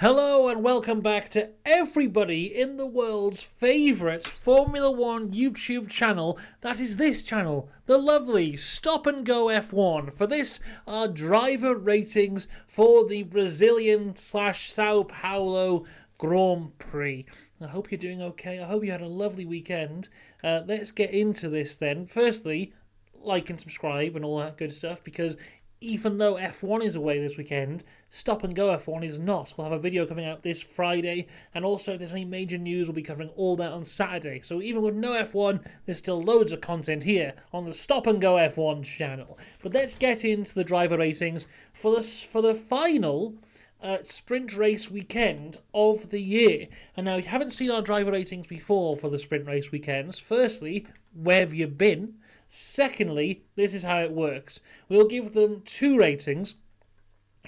Hello and welcome back to everybody in the world's favourite Formula One YouTube channel. That is this channel, the lovely Stop and Go F1. For this, our driver ratings for the Brazilian / Sao Paulo Grand Prix. I hope you're doing okay. I hope you had a lovely weekend. Let's get into this then. Firstly, like and subscribe and all that good stuff, because even though F1 is away this weekend, Stop and Go F1 is not. We'll have a video coming out this Friday, and also if there's any major news, we'll be covering all that on Saturday. So even with no F1, there's still loads of content here on the Stop and Go F1 channel. But let's get into the driver ratings for the final sprint race weekend of the year. And now, if you haven't seen our driver ratings before for the sprint race weekends, firstly, where have you been? Secondly, this is how it works. We'll give them two ratings.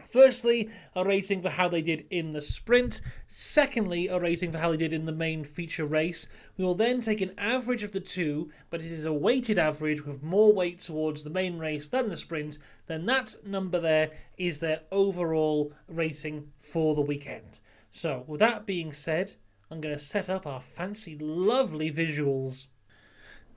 Firstly, a rating for how they did in the sprint. Secondly, a rating for how they did in the main feature race. We will then take an average of the two, but it is a weighted average with more weight towards the main race than the sprint. Then that number there is their overall rating for the weekend. So, with that being said, I'm going to set up our fancy, lovely visuals.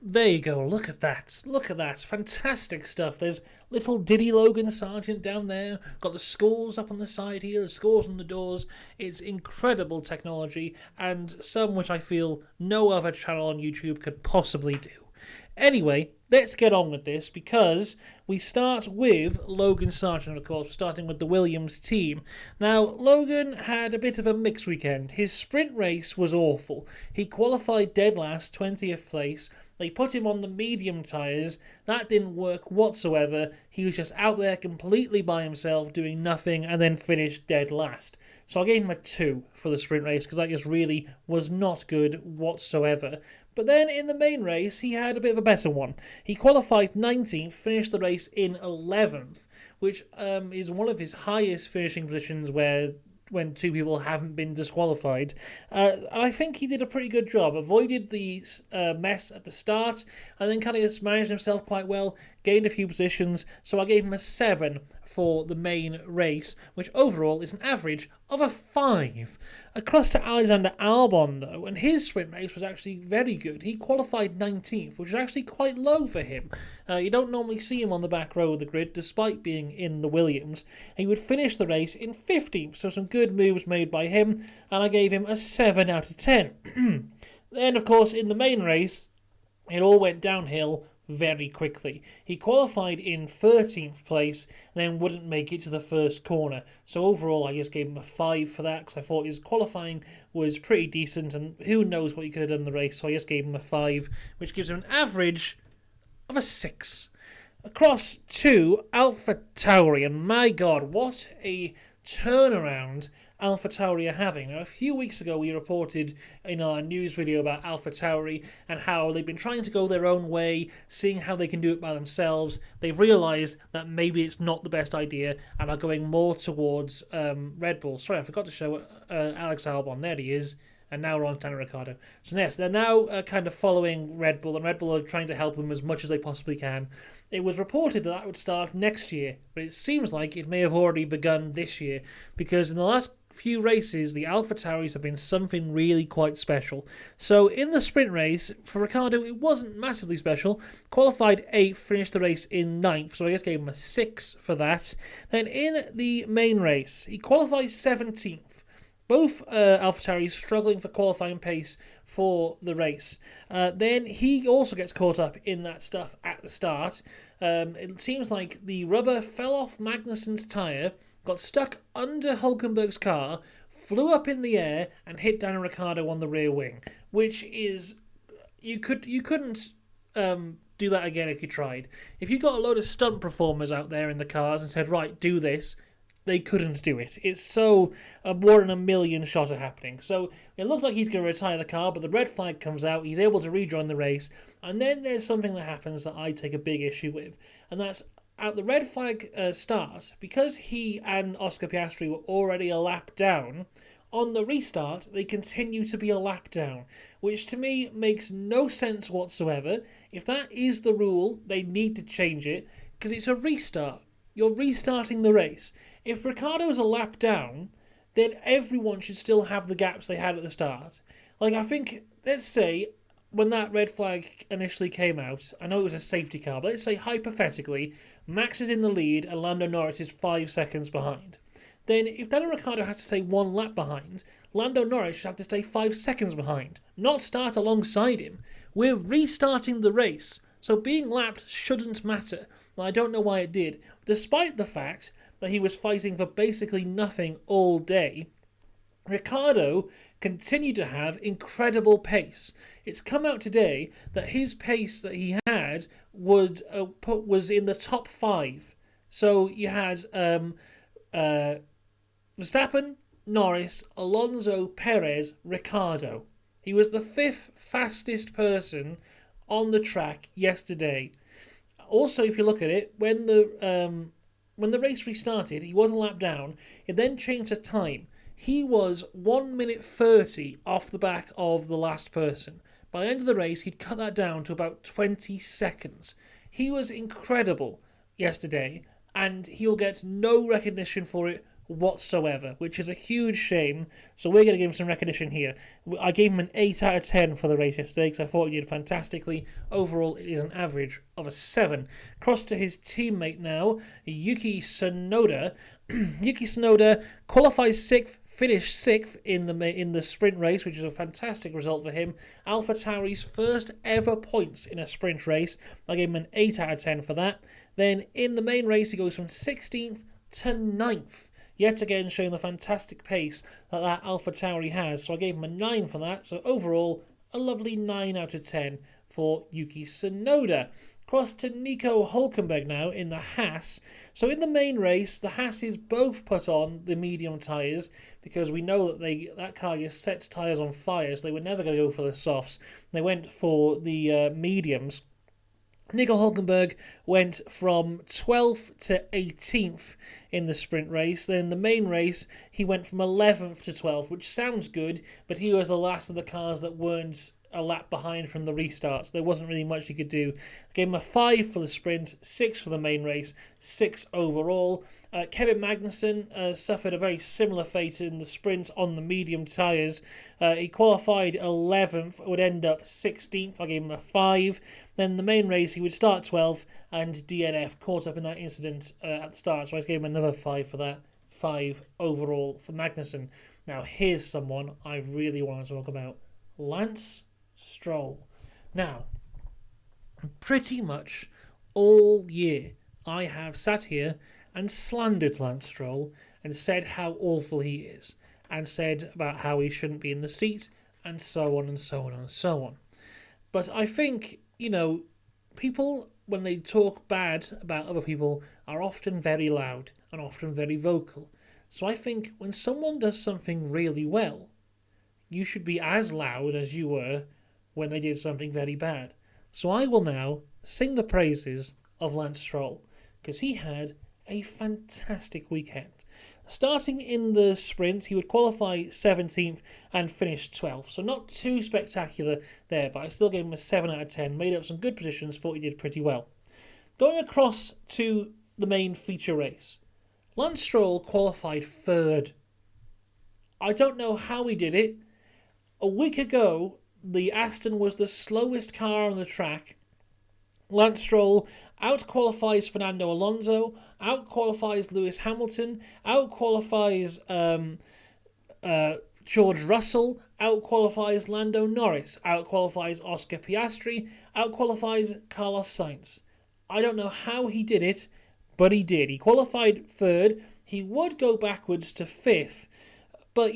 There you go, look at that, fantastic stuff. There's little Diddy Logan Sargent down there, got the scores up on the side here, the scores on the doors. It's incredible technology, and some which I feel no other channel on YouTube could possibly do. Anyway, let's get on with this, because we start with Logan Sargent, of course, starting with the Williams team. Now, Logan had a bit of a mixed weekend. His sprint race was awful. He qualified dead last, 20th place. They put him on the medium tyres. That didn't work whatsoever. He was just out there completely by himself, doing nothing, and then finished dead last. So I gave him a 2 for the sprint race, because that just really was not good whatsoever. But then in the main race, he had a bit of a better one. He qualified 19th, finished the race in 11th, which is one of his highest finishing positions when two people haven't been disqualified. I think he did a pretty good job. Avoided the mess at the start, and then kind of just managed himself quite well, gained a few positions, so I gave him a 7 for the main race, which overall is an average of a 5. Across to Alexander Albon, though, and his sprint race was actually very good. He qualified 19th, which is actually quite low for him. You don't normally see him on the back row of the grid, despite being in the Williams. He would finish the race in 15th, so some good moves made by him, and I gave him a 7 out of 10. Then, of course, in the main race, it all went downhill very quickly. He qualified in 13th place and then wouldn't make it to the first corner. So overall, I just gave him a 5 for that, because I thought his qualifying was pretty decent, and who knows what he could have done in the race, so I just gave him a 5, which gives him an average of a 6. Across to AlphaTauri, and my God, what a turnaround AlphaTauri are having. Now, a few weeks ago, we reported in our news video about AlphaTauri and how they've been trying to go their own way, seeing how they can do it by themselves. They've realised that maybe it's not the best idea and are going more towards Red Bull. Sorry, I forgot to show Alex Albon. There he is. And now we're on Daniel Ricciardo. So yes, they're now kind of following Red Bull, and Red Bull are trying to help them as much as they possibly can. It was reported that would start next year, but it seems like it may have already begun this year, because in the last few races, the AlphaTauris have been something really quite special. So in the sprint race, for Ricciardo, it wasn't massively special. Qualified 8th, finished the race in 9th, so I just gave him a 6 for that. Then in the main race, he qualified 17th. Both AlphaTauris struggling for qualifying pace for the race. Then he also gets caught up in that stuff at the start. It seems like the rubber fell off Magnussen's tyre, got stuck under Hulkenberg's car, flew up in the air, and hit Daniel Ricciardo on the rear wing, which is... You couldn't do that again if you tried. If you got a load of stunt performers out there in the cars and said, right, do this, they couldn't do it. It's so more than a million shot of happening. So it looks like he's going to retire the car, but the red flag comes out. He's able to rejoin the race. And then there's something that happens that I take a big issue with. And that's at the red flag start, because he and Oscar Piastri were already a lap down, on the restart, they continue to be a lap down, which to me makes no sense whatsoever. If that is the rule, they need to change it, because it's a restart. You're restarting the race. If Ricciardo's a lap down, then everyone should still have the gaps they had at the start. Like, I think, let's say, when that red flag initially came out, I know it was a safety car, but let's say, hypothetically, Max is in the lead and Lando Norris is 5 seconds behind. Then, if Daniel Ricciardo has to stay 1 lap behind, Lando Norris should have to stay 5 seconds behind, not start alongside him. We're restarting the race, so being lapped shouldn't matter. Well, I don't know why it did, despite the fact that he was fighting for basically nothing all day. Ricciardo continued to have incredible pace. It's come out today that his pace that he had was in the top 5. So you had Verstappen, Norris, Alonso, Perez, Ricciardo. He was the 5th fastest person on the track yesterday. Also, if you look at it, when the race restarted, he was a lap down. It then changed the time. He was 1 minute 30 off the back of the last person. By the end of the race, he'd cut that down to about 20 seconds. He was incredible yesterday, and he'll get no recognition for it whatsoever, which is a huge shame. So we're going to give him some recognition here. I gave him an 8 out of 10 for the race yesterday because I thought he did fantastically. Overall, it is an average of a 7. Cross to his teammate now, Yuki Tsunoda. Yuki Tsunoda qualifies 6th, finished 6th in the sprint race, which is a fantastic result for him. AlphaTauri's first ever points in a sprint race. I gave him an 8 out of 10 for that. Then in the main race, he goes from 16th to 9th. Yet again, showing the fantastic pace that AlphaTauri has. So I gave him a 9 for that. So overall, a lovely 9 out of 10 for Yuki Tsunoda. Cross to Nico Hülkenberg now in the Haas. So in the main race, the Haas's both put on the medium tyres because we know that that car just sets tyres on fire, so they were never going to go for the softs. They went for the mediums. Nico Hülkenberg went from 12th to 18th in the sprint race. Then in the main race, he went from 11th to 12th, which sounds good, but he was the last of the cars that weren't a lap behind from the restarts. There wasn't really much he could do. I gave him a 5 for the sprint, 6 for the main race, 6 overall. Kevin Magnussen suffered a very similar fate in the sprint on the medium tyres. He qualified 11th, would end up 16th. I gave him a 5. Then in the main race, he would start 12th, and DNF caught up in that incident at the start. So I gave him another 5 for that. 5 overall for Magnussen. Now, here's someone I really want to talk about. Lance Stroll. Now, pretty much all year, I have sat here and slandered Lance Stroll and said how awful he is, and said about how he shouldn't be in the seat, and so on and so on and so on. But I think, people, when they talk bad about other people, are often very loud and often very vocal. So I think when someone does something really well, you should be as loud as you were when they did something very bad. So I will now sing the praises of Lance Stroll, because he had a fantastic weekend. Starting in the sprint, he would qualify 17th and finish 12th. So not too spectacular there, but I still gave him a 7 out of 10. Made up some good positions, thought he did pretty well. Going across to the main feature race, Lance Stroll qualified 3rd. I don't know how he did it. A week ago, the Aston was the slowest car on the track. Lance Stroll outqualifies Fernando Alonso, outqualifies Lewis Hamilton, outqualifies George Russell, outqualifies Lando Norris, outqualifies Oscar Piastri, outqualifies Carlos Sainz. I don't know how he did it, but he did. He qualified 3rd. He would go backwards to 5th, but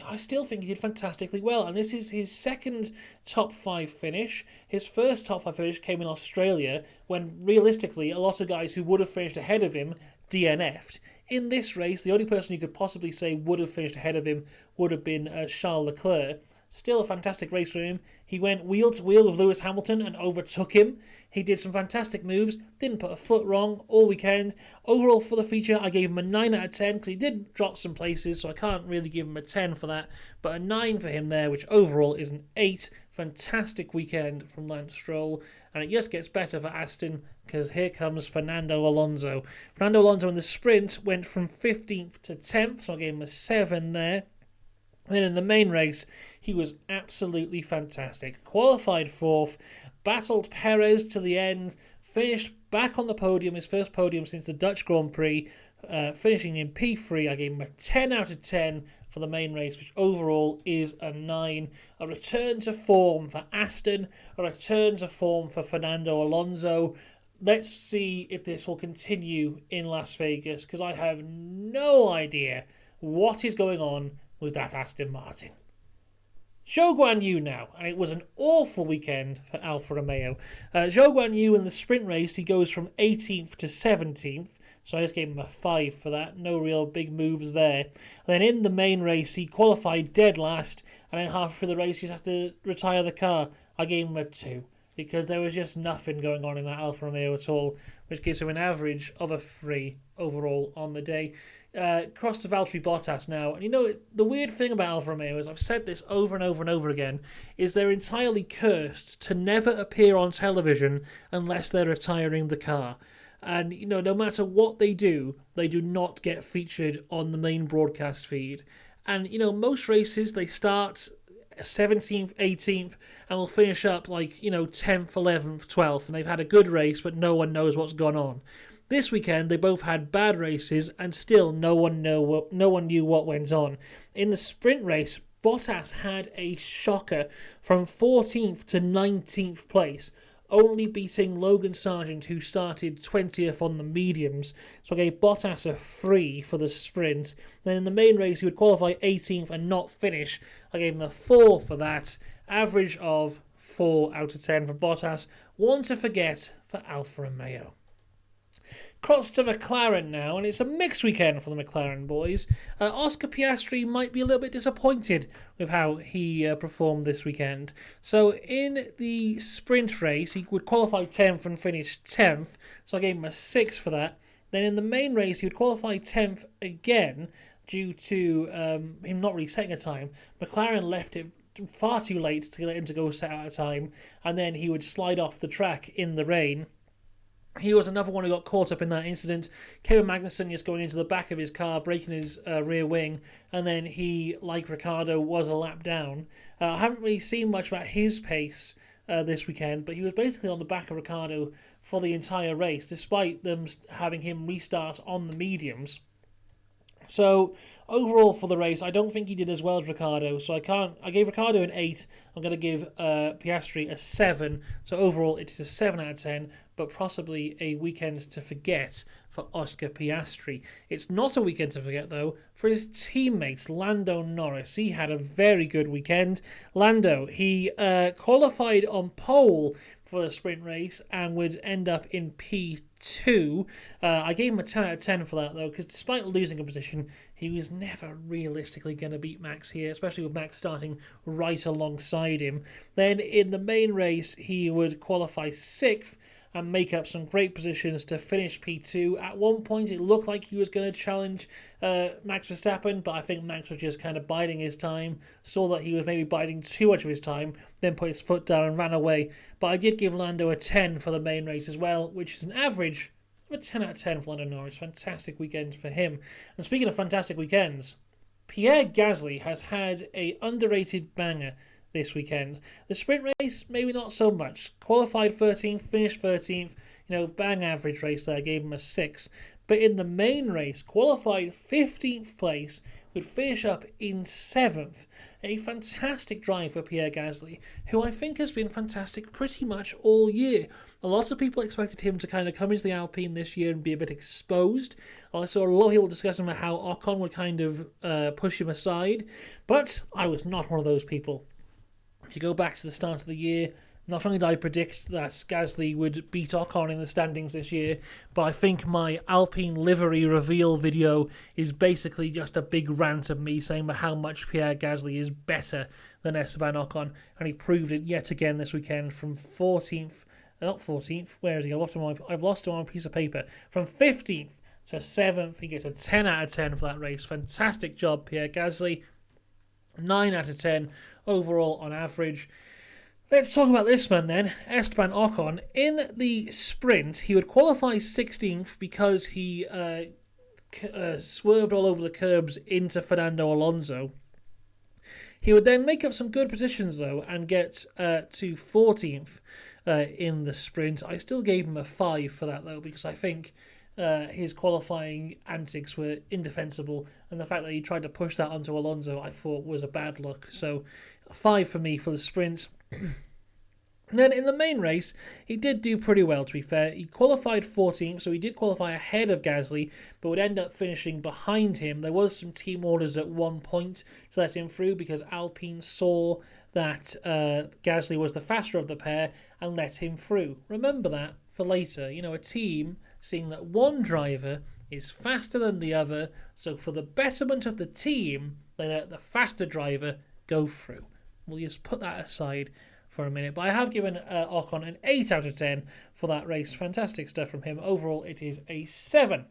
I still think he did fantastically well, and this is his second top 5 finish. His first top 5 finish came in Australia, when realistically a lot of guys who would have finished ahead of him DNF'd. In this race, the only person you could possibly say would have finished ahead of him would have been Charles Leclerc. Still a fantastic race for him. He went wheel to wheel with Lewis Hamilton and overtook him. He did some fantastic moves, didn't put a foot wrong all weekend. Overall for the feature, I gave him a 9 out of 10 because he did drop some places, so I can't really give him a 10 for that. But a 9 for him there, which overall is an 8. Fantastic weekend from Lance Stroll. And it just gets better for Aston because here comes Fernando Alonso. Fernando Alonso in the sprint went from 15th to 10th, so I gave him a 7 there. Then in the main race, he was absolutely fantastic. Qualified 4th, battled Perez to the end, finished back on the podium, his first podium since the Dutch Grand Prix, finishing in P3. I gave him a 10 out of 10 for the main race, which overall is a 9. A return to form for Aston, a return to form for Fernando Alonso. Let's see if this will continue in Las Vegas, because I have no idea what is going on with that Aston Martin. Zhou Guanyu now, and it was an awful weekend for Alfa Romeo. Zhou Guanyu in the sprint race, he goes from 18th to 17th, so I just gave him a 5 for that. No real big moves there. And then in the main race, he qualified dead last, and then halfway through the race, he just had to retire the car. I gave him a 2, because there was just nothing going on in that Alfa Romeo at all, which gives him an average of a 3 overall on the day. Cross to Valtteri Bottas now, and you know, the weird thing about Alfa Romeo is, I've said this over and over and over again, is they're entirely cursed to never appear on television unless they're retiring the car. And, you know, no matter what they do not get featured on the main broadcast feed. And, you know, most races, they start 17th, 18th, and will finish up like, you know, 10th, 11th, 12th, and they've had a good race, but no one knows what's gone on. This weekend, they both had bad races, and still no one knew what went on. In the sprint race, Bottas had a shocker from 14th to 19th place, only beating Logan Sargent, who started 20th on the mediums. So I gave Bottas a 3 for the sprint. Then in the main race, he would qualify 18th and not finish. I gave him a 4 for that. Average of 4 out of 10 for Bottas. One to forget for Alfa Romeo. Cross to McLaren now, and it's a mixed weekend for the McLaren boys. Oscar Piastri might be a little bit disappointed with how he performed this weekend. So in the sprint race, he would qualify 10th and finish 10th, so I gave him a 6 for that. Then in the main race, he would qualify 10th again due to him not really setting a time. McLaren left it far too late to let him to go set out a time, and then he would slide off the track in the rain. He was another one who got caught up in that incident. Kevin Magnussen just going into the back of his car, breaking his rear wing, and then he, like Ricciardo, was a lap down. I haven't really seen much about his pace this weekend, but he was basically on the back of Ricciardo for the entire race, despite them having him restart on the mediums. So overall for the race, I don't think he did as well as Ricciardo. So I gave Ricciardo an 8. I'm going to give Piastri a 7. So overall, it is a 7 out of 10, but possibly a weekend to forget for Oscar Piastri. It's not a weekend to forget, though, for his teammates, Lando Norris. He had a very good weekend. Lando, he qualified on pole for the sprint race and would end up in P2. I gave him a 10 out of 10 for that, though, because despite losing a position, he was never realistically going to beat Max here, especially with Max starting right alongside him. Then in the main race, he would qualify 6th and make up some great positions to finish P2. At one point, it looked like he was going to challenge Max Verstappen, but I think Max was just kind of biding his time, saw that he was maybe biding too much of his time, then put his foot down and ran away. But I did give Lando a 10 for the main race as well, which is an average of a 10 out of 10 for Lando Norris. Fantastic weekend for him. And speaking of fantastic weekends, Pierre Gasly has had a underrated banger this weekend. The sprint race, maybe not so much. Qualified 13th, finished 13th. Bang average race there. Gave him a 6. But in the main race, qualified 15th place, would finish up in 7th. A fantastic drive for Pierre Gasly, who I think has been fantastic pretty much all year. A lot of people expected him to kind of come into the Alpine this year and be a bit exposed. I saw a lot of people discussing about how Ocon would kind of push him aside, but I was not one of those people. If you go back to the start of the year, Not only did I predict that Gasly would beat Ocon in the standings this year, but I think my Alpine livery reveal video is basically just a big rant of me saying how much Pierre Gasly is better than Esteban Ocon, and he proved it yet again this weekend from 14th, not 14th, where is he? I've lost him on a piece of paper. From 15th to 7th, he gets a 10 out of 10 for that race. Fantastic job, Pierre Gasly. 9 out of 10 overall on average. Let's talk about this man then, Esteban Ocon. In the sprint, he would qualify 16th because he swerved all over the curbs into Fernando Alonso. He would then make up some good positions though and get to 14th in the sprint. I still gave him a 5 for that though, because I think his qualifying antics were indefensible, and the fact that he tried to push that onto Alonso I thought was a bad look. So a 5 for me for the sprint. Then in the main race, he did do pretty well, to be fair. He qualified 14th, so he did qualify ahead of Gasly, but would end up finishing behind him. There was some team orders at one point to let him through because Alpine saw that Gasly was the faster of the pair and let him through. Remember that for later. You know, a team seeing that one driver is faster than the other, so for the betterment of the team, they let the faster driver go through. We'll just put that aside for a minute, but I have given Ocon an 8 out of 10 for that race. Fantastic stuff from him. Overall, it is a 7.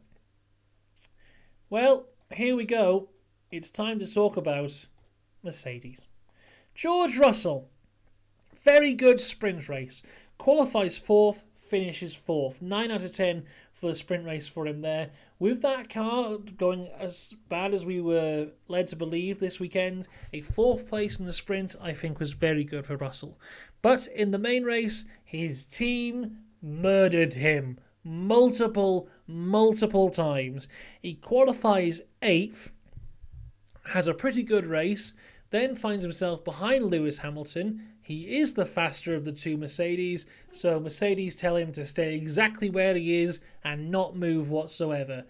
Well, here we go. It's time to talk about Mercedes. George Russell, very good sprint race. Qualifies 4th, finishes 4th. 9 out of 10 for the sprint race for him there. With that car going as bad as we were led to believe this weekend, a 4th place in the sprint I think was very good for Russell. But in the main race, his team murdered him multiple times. He qualifies 8th, has a pretty good race, then finds himself behind Lewis Hamilton. He is the faster of the two Mercedes, so Mercedes tell him to stay exactly where he is and not move whatsoever.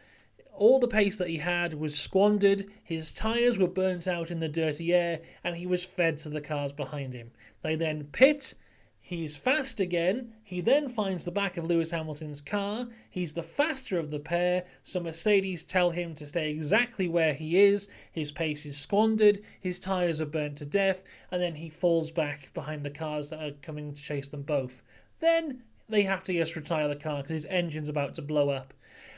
All the pace that he had was squandered, his tyres were burnt out in the dirty air, and he was fed to the cars behind him. They then pit. He's fast again. He then finds the back of Lewis Hamilton's car. He's the faster of the pair, so Mercedes tell him to stay exactly where he is. His pace is squandered, his tyres are burnt to death, and then he falls back behind the cars that are coming to chase them both. Then they have to just retire the car because his engine's about to blow up.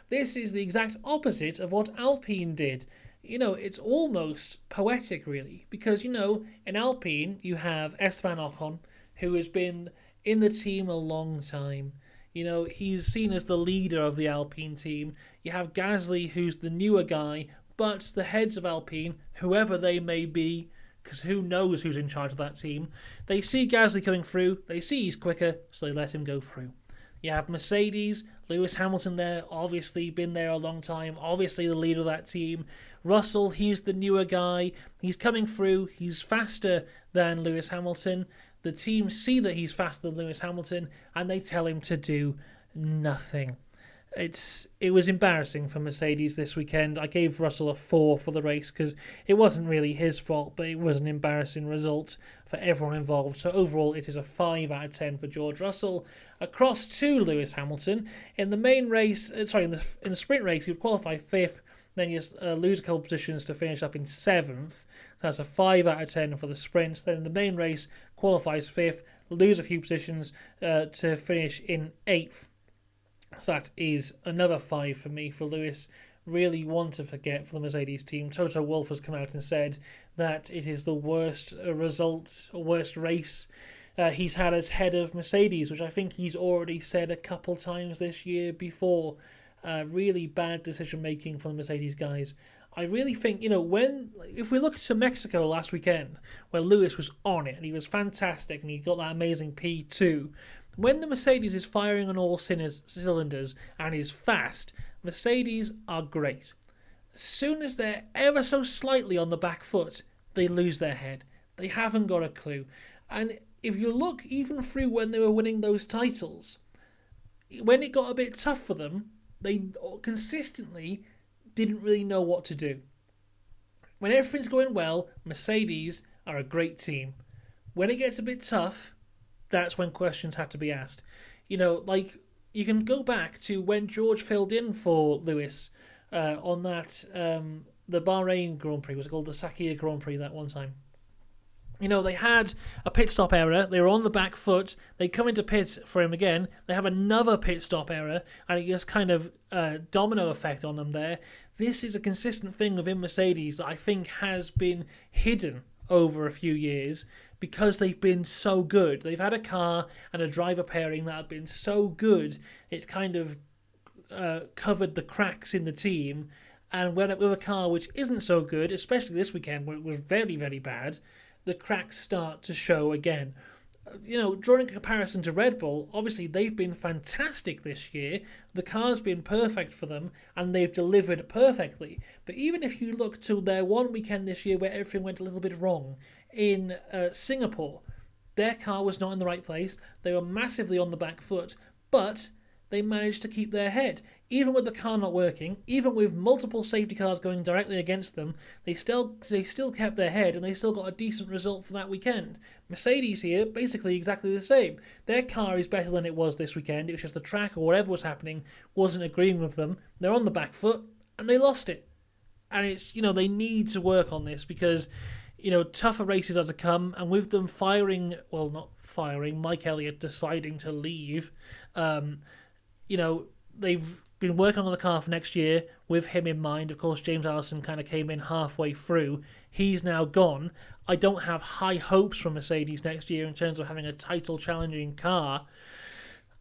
This is the exact opposite of what Alpine did. You know, it's almost poetic, really, because, you know, in Alpine, you have Esteban Ocon, who has been in the team a long time. You know, he's seen as the leader of the Alpine team. You have Gasly, who's the newer guy, but the heads of Alpine, whoever they may be, because who knows who's in charge of that team, they see Gasly coming through, they see he's quicker, so they let him go through. You have Mercedes, Lewis Hamilton there, obviously been there a long time, obviously the leader of that team. Russell, he's the newer guy, he's coming through, he's faster than Lewis Hamilton. The team see that he's faster than Lewis Hamilton, and they tell him to do nothing. It was embarrassing for Mercedes this weekend. I gave Russell a 4 for the race because it wasn't really his fault, but it was an embarrassing result for everyone involved. So overall, it is a 5 out of 10 for George Russell. Across to Lewis Hamilton in the main race, in the sprint race, he would qualify 5th. Then you lose a couple of positions to finish up in 7th. That's a 5 out of 10 for the sprint. Then in the main race, qualifies 5th, lose a few positions to finish in 8th. So that is another 5 for me for Lewis. Really one to forget for the Mercedes team. Toto Wolff has come out and said that it is the worst result, or worst race he's had as head of Mercedes, which I think he's already said a couple times this year before. Really bad decision making for the Mercedes guys. I really think, you know, if we look to Mexico last weekend, where Lewis was on it and he was fantastic and he got that amazing P2, when the Mercedes is firing on all cylinders and is fast, Mercedes are great. As soon as they're ever so slightly on the back foot, they lose their head. They haven't got a clue. And if you look even through when they were winning those titles, when it got a bit tough for them, they consistently didn't really know what to do. When everything's going well, Mercedes are a great team. When it gets a bit tough, that's when questions have to be asked. You know, like, you can go back to when George filled in for Lewis on that, the Bahrain Grand Prix. Was it called the Sakhir Grand Prix that one time? You know, they had a pit stop error. They were on the back foot. They come into pit for him again. They have another pit stop error, and it just kind of domino effect on them there. This is a consistent thing within Mercedes that I think has been hidden over a few years because they've been so good. They've had a car and a driver pairing that have been so good, it's kind of covered the cracks in the team. And when with a car which isn't so good, especially this weekend where it was very, very bad, the cracks start to show again. You know, drawing a comparison to Red Bull, obviously they've been fantastic this year. The car's been perfect for them, and they've delivered perfectly. But even if you look to their one weekend this year where everything went a little bit wrong, in Singapore, their car was not in the right place. They were massively on the back foot, but they managed to keep their head. Even with the car not working, even with multiple safety cars going directly against them, they still kept their head, and they still got a decent result for that weekend. Mercedes here, basically exactly the same. Their car is better than it was this weekend. It was just the track or whatever was happening wasn't agreeing with them. They're on the back foot, and they lost it. And it's, you know, they need to work on this because, you know, tougher races are to come, and with them Mike Elliott deciding to leave, you know, they've been working on the car for next year with him in mind. Of course, James Allison kind of came in halfway through. He's now gone. I don't have high hopes for Mercedes next year in terms of having a title-challenging car.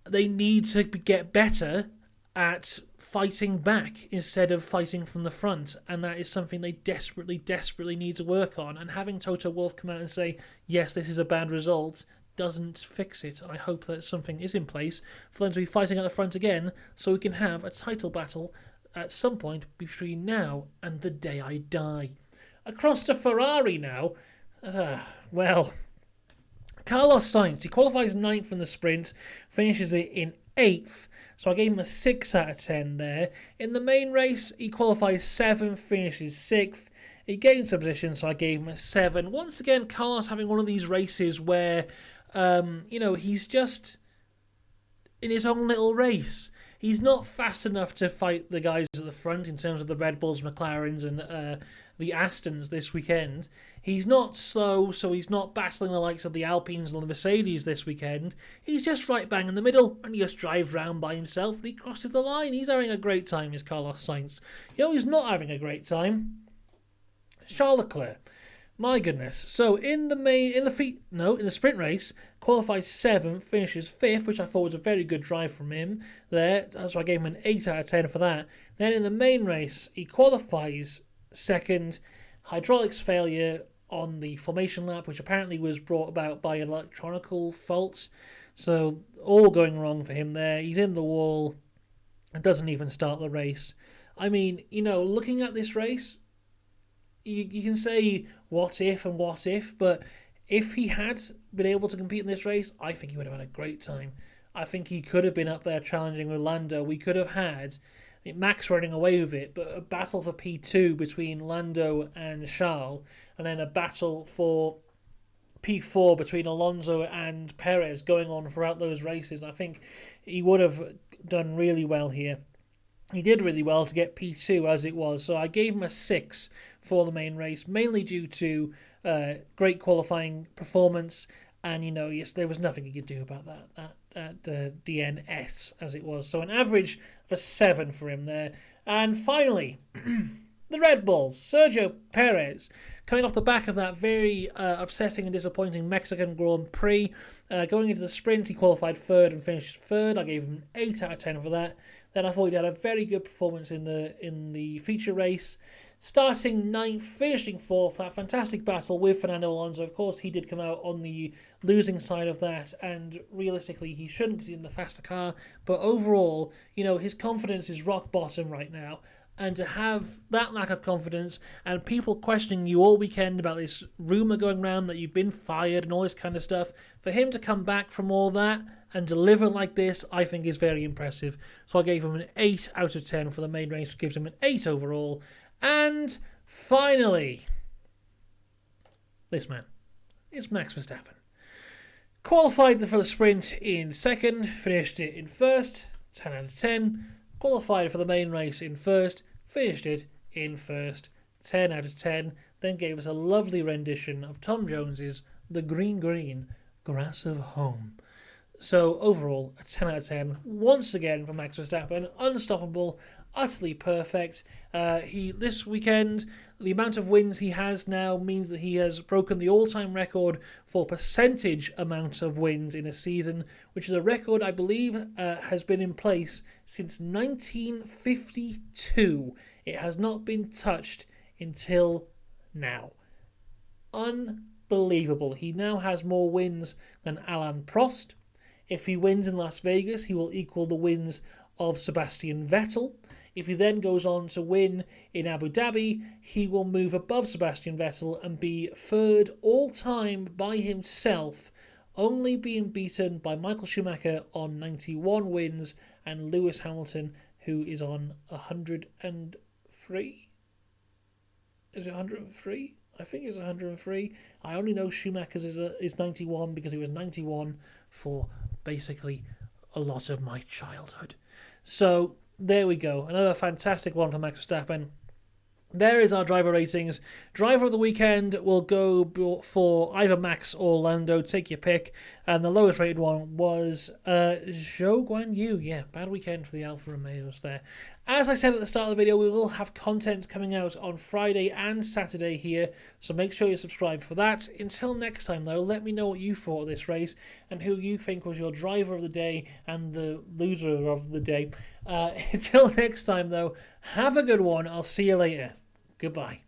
They need to get better at fighting back instead of fighting from the front, and that is something they desperately, desperately need to work on. And having Toto Wolff come out and say, yes, this is a bad result, doesn't fix it. And I hope that something is in place for them to be fighting at the front again, so we can have a title battle at some point between now and the day I die. Across to Ferrari now. Well, Carlos Sainz, he qualifies 9th in the sprint, finishes it in 8th, so I gave him a 6 out of 10 there. In the main race, he qualifies 7th, finishes 6th. He gained some position, so I gave him a 7. Once again, Carlos having one of these races where, you know, he's just in his own little race. He's not fast enough to fight the guys at the front in terms of the Red Bulls, McLarens, and the Astons this weekend. He's not slow, so he's not battling the likes of the Alpines and the Mercedes this weekend. He's just right bang in the middle, and he just drives round by himself, and he crosses the line. He's having a great time, is Carlos Sainz. You know, he's not having a great time. Charles Leclerc. My goodness. So in the sprint race, qualifies 7th, finishes 5th, which I thought was a very good drive from him there. So I gave him an 8 out of 10 for that. Then in the main race, he qualifies 2nd, hydraulics failure on the formation lap, which apparently was brought about by an electronical fault. So all going wrong for him there. He's in the wall and doesn't even start the race. I mean, you know, looking at this race, you can say what if, but if he had been able to compete in this race, I think he would have had a great time. I think he could have been up there challenging with Lando. We could have had Max running away with it, but a battle for P2 between Lando and Charles, and then a battle for P4 between Alonso and Perez going on throughout those races. And I think he would have done really well here. He did really well to get P2 as it was, so I gave him a 6 for the main race, mainly due to great qualifying performance, and, you know, yes, there was nothing he could do about that DNS as it was. So an average of a 7 for him there. And finally, the Red Bulls, Sergio Perez, coming off the back of that very upsetting and disappointing Mexican Grand Prix. Going into the sprint, he qualified 3rd and finished 3rd. I gave him an 8 out of 10 for that. Then I thought he had a very good performance in the feature race. Starting 9th, finishing 4th, that fantastic battle with Fernando Alonso. Of course, he did come out on the losing side of that, and realistically, he shouldn't, because he's in the faster car. But overall, you know, his confidence is rock bottom right now. And to have that lack of confidence and people questioning you all weekend about this rumour going around that you've been fired and all this kind of stuff, for him to come back from all that and deliver like this, I think is very impressive. So I gave him an 8 out of 10 for the main race, which gives him an 8 overall. And finally, this man is Max Verstappen. Qualified for the sprint in second, finished it in first, 10 out of 10. Qualified for the main race in first, finished it in first, 10 out of 10. Then gave us a lovely rendition of Tom Jones's The Green Green, Grass of Home. So overall, a 10 out of 10. Once again for Max Verstappen, unstoppable, utterly perfect. This weekend, the amount of wins he has now means that he has broken the all-time record for percentage amount of wins in a season, which is a record I believe has been in place since 1952. It has not been touched until now. Unbelievable. He now has more wins than Alain Prost. If he wins in Las Vegas, he will equal the wins of Sebastian Vettel. If he then goes on to win in Abu Dhabi, he will move above Sebastian Vettel and be third all-time by himself, only being beaten by Michael Schumacher on 91 wins and Lewis Hamilton, who is on 103. Is it 103? I think it's 103. I only know Schumacher's is 91 because he was 91 for basically a lot of my childhood. So there we go. Another fantastic one for Max Verstappen. There is our driver ratings. Driver of the weekend will go for either Max or Lando. Take your pick. And the lowest rated one was Zhou Guanyu. Yeah, bad weekend for the Alfa Romeos there. As I said at the start of the video, we will have content coming out on Friday and Saturday here, so make sure you subscribe for that. Until next time, though, let me know what you thought of this race and who you think was your driver of the day and the loser of the day. Until next time, though, have a good one. I'll see you later. Goodbye.